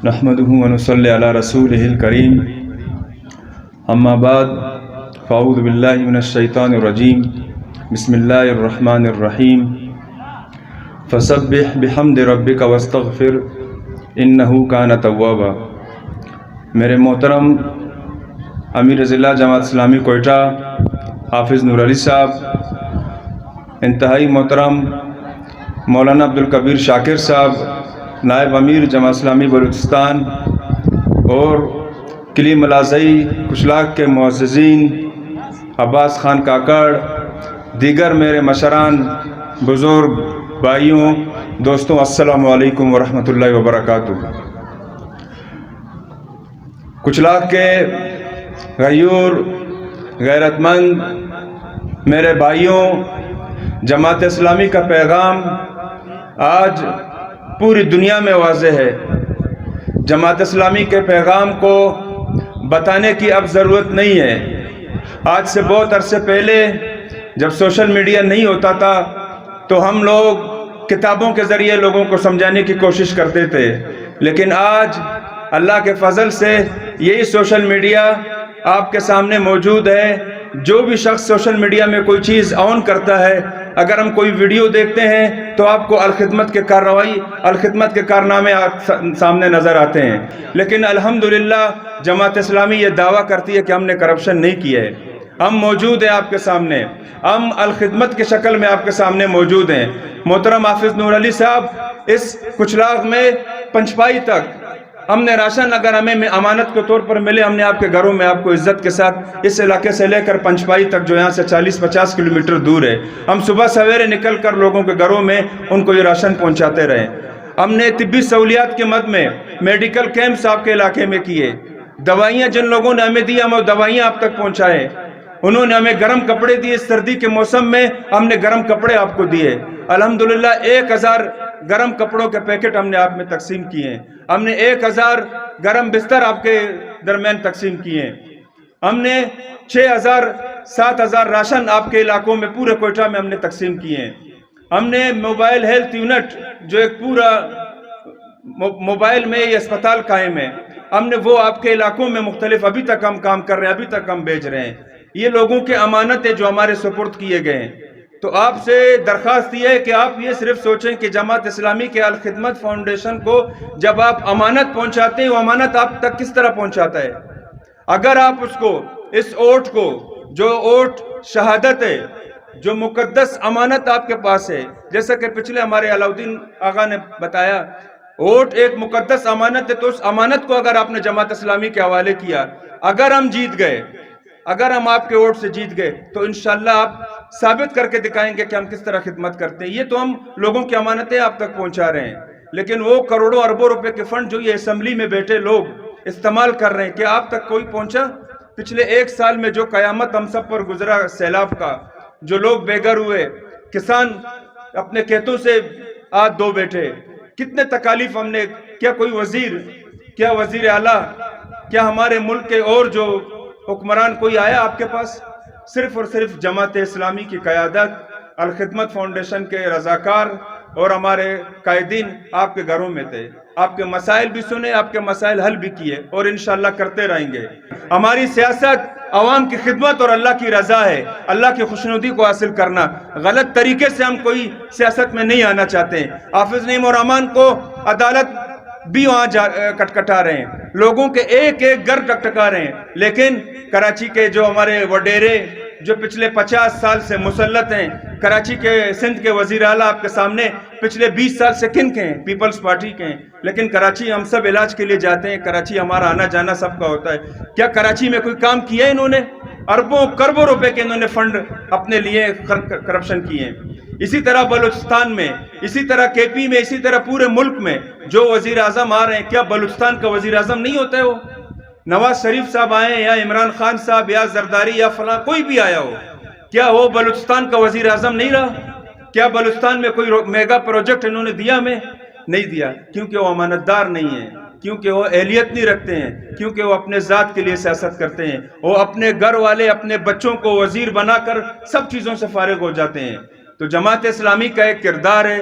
نحمده ونصلي على رسوله الكريم اما بعد فاعوذ بالله من الشیطان الرجیم بسم اللہ الرحمن الرحیم فسبح بحمد ربک واستغفر انہ کان توابا۔ میرے محترم امیر ضلع جماعت اسلامی کوئٹہ حافظ نور علی صاحب، انتہائی محترم مولانا عبدالکبیر شاکر صاحب نائب امیر جماعت اسلامی بلوچستان، اور کلی ملازئی کشلاک کے معززین عباس خان کاکڑ، دیگر میرے مشران، بزرگ بھائیوں، دوستوں، السلام علیکم ورحمۃ اللہ وبرکاتہ۔ کچلاک کے غیور غیرت مند میرے بھائیوں، جماعت اسلامی کا پیغام آج پوری دنیا میں واضح ہے۔ جماعت اسلامی کے پیغام کو بتانے کی اب ضرورت نہیں ہے۔ آج سے بہت عرصے پہلے جب سوشل میڈیا نہیں ہوتا تھا تو ہم لوگ کتابوں کے ذریعے لوگوں کو سمجھانے کی کوشش کرتے تھے، لیکن آج اللہ کے فضل سے یہی سوشل میڈیا آپ کے سامنے موجود ہے۔ جو بھی شخص سوشل میڈیا میں کوئی چیز آن کرتا ہے، اگر ہم کوئی ویڈیو دیکھتے ہیں تو آپ کو الخدمت کے کارروائی، الخدمت کے کارنامے سامنے نظر آتے ہیں، لیکن الحمدللہ جماعت اسلامی یہ دعویٰ کرتی ہے کہ ہم نے کرپشن نہیں کیا ہے۔ ہم موجود ہیں آپ کے سامنے، ہم الخدمت کی شکل میں آپ کے سامنے موجود ہیں۔ محترم حافظ نور علی صاحب، اس کچلاک میں پنچپائی تک ہم نے راشن اگر ہمیں امانت کے طور پر ملے، ہم نے آپ کے گھروں میں آپ کو عزت کے ساتھ اس علاقے سے لے کر پنچپائی تک جو یہاں سے 40-50 کلومیٹر دور ہے، ہم صبح سویرے نکل کر لوگوں کے گھروں میں ان کو یہ راشن پہنچاتے رہے۔ ہم نے طبی سہولیات کے مد میں میڈیکل کیمپس آپ کے علاقے میں کیے، دوائیاں جن لوگوں نے ہمیں دی ہم وہ دوائیاں آپ تک پہنچائے، انہوں نے ہمیں گرم کپڑے دیے، سردی کے موسم میں ہم نے گرم کپڑے آپ کو دیے۔ الحمدللہ 1000 گرم کپڑوں کے پیکٹ ہم نے آپ میں تقسیم کیے ہیں، ہم نے 1000 گرم بستر آپ کے درمیان تقسیم کیے ہیں، ہم نے 6000-7000 راشن آپ کے علاقوں میں پورے کوئٹہ میں ہم نے تقسیم کیے ہیں۔ ہم نے موبائل ہیلتھ یونٹ جو ایک پورا موبائل میں یہ اسپتال قائم ہے، ہم نے وہ آپ کے علاقوں میں مختلف ابھی تک ہم کام کر رہے ہیں، ابھی تک ہم بھیج رہے ہیں۔ یہ لوگوں کے امانت ہے جو ہمارے سپرد کیے گئے ہیں۔ تو آپ سے درخواست یہ ہے کہ آپ یہ صرف سوچیں کہ جماعت اسلامی کے الخدمت فاؤنڈیشن کو جب آپ امانت پہنچاتے ہیں، وہ امانت آپ تک کس طرح پہنچاتا ہے۔ اگر آپ اس کو، اس اوٹ کو، جو اوٹ شہادت ہے، جو مقدس امانت آپ کے پاس ہے، جیسا کہ پچھلے ہمارے علاؤدین آغا نے بتایا، اوٹ ایک مقدس امانت ہے، تو اس امانت کو اگر آپ نے جماعت اسلامی کے حوالے کیا، اگر ہم جیت گئے، اگر ہم آپ کے ووٹ سے جیت گئے تو انشاءاللہ آپ ثابت کر کے دکھائیں گے کہ ہم کس طرح خدمت کرتے ہیں۔ یہ تو ہم لوگوں کی امانتیں آپ تک پہنچا رہے ہیں، لیکن وہ کروڑوں اربوں روپے کے فنڈ جو یہ اسمبلی میں بیٹھے لوگ استعمال کر رہے ہیں، کیا آپ تک کوئی پہنچا؟ پچھلے 1 سال میں جو قیامت ہم سب پر گزرا سیلاب کا، جو لوگ بے گھر ہوئے، کسان اپنے کھیتوں سے آدھ دو بیٹھے، کتنے تکالیف ہم نے، کیا کوئی وزیر، کیا وزیر اعلیٰ، کیا ہمارے ملک کے اور جو حکمران کوئی آیا آپ کے پاس؟ صرف اور صرف جماعت اسلامی کی قیادت، الخدمت فاؤنڈیشن کے رضاکار اور ہمارے قائدین آپ کے گھروں میں تھے، آپ کے مسائل بھی سنے، آپ کے مسائل حل بھی کیے، اور انشاءاللہ کرتے رہیں گے۔ ہماری سیاست عوام کی خدمت اور اللہ کی رضا ہے، اللہ کی خوشنودی کو حاصل کرنا۔ غلط طریقے سے ہم کوئی سیاست میں نہیں آنا چاہتے ہیں۔ حافظ نعیم الرحمان کو عدالت بھی وہاں کٹکھٹا رہے ہیں، لوگوں کے ایک ایک گھر ٹکٹکا رہے ہیں، لیکن کراچی کے جو ہمارے وڈیرے جو پچھلے 50 سال سے مسلط ہیں، کراچی کے سندھ کے وزیر اعلیٰ آپ کے سامنے پچھلے 20 سال سے کن کے ہیں؟ پیپلز پارٹی کے ہیں، لیکن کراچی ہم سب علاج کے لیے جاتے ہیں، کراچی ہمارا آنا جانا سب کا ہوتا ہے۔ کیا کراچی میں کوئی کام کیا ہے انہوں نے؟ اربوں کربوں روپے کے انہوں نے فنڈ اپنے لیے کرپشن کیے ہیں۔ اسی طرح بلوچستان میں، اسی طرح کے پی میں، اسی طرح پورے ملک میں جو وزیر اعظم آ رہے ہیں، کیا بلوچستان کا وزیر اعظم نہیں ہوتا ہے وہ؟ نواز شریف صاحب آئے یا عمران خان صاحب یا زرداری یا فلاں کوئی بھی آیا ہو، کیا وہ بلوچستان کا وزیر اعظم نہیں رہا؟ کیا بلوچستان میں کوئی میگا پروجیکٹ انہوں نے دیا ہمیں؟ نہیں دیا، کیونکہ وہ امانت دار نہیں ہیں، کیونکہ وہ اہلیت نہیں رکھتے ہیں، کیونکہ وہ اپنے ذات کے لیے سیاست کرتے ہیں، وہ اپنے گھر والے اپنے بچوں کو وزیر بنا کر سب چیزوں سے فارغ ہو جاتے ہیں۔ تو جماعت اسلامی کا ایک کردار ہے،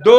2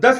10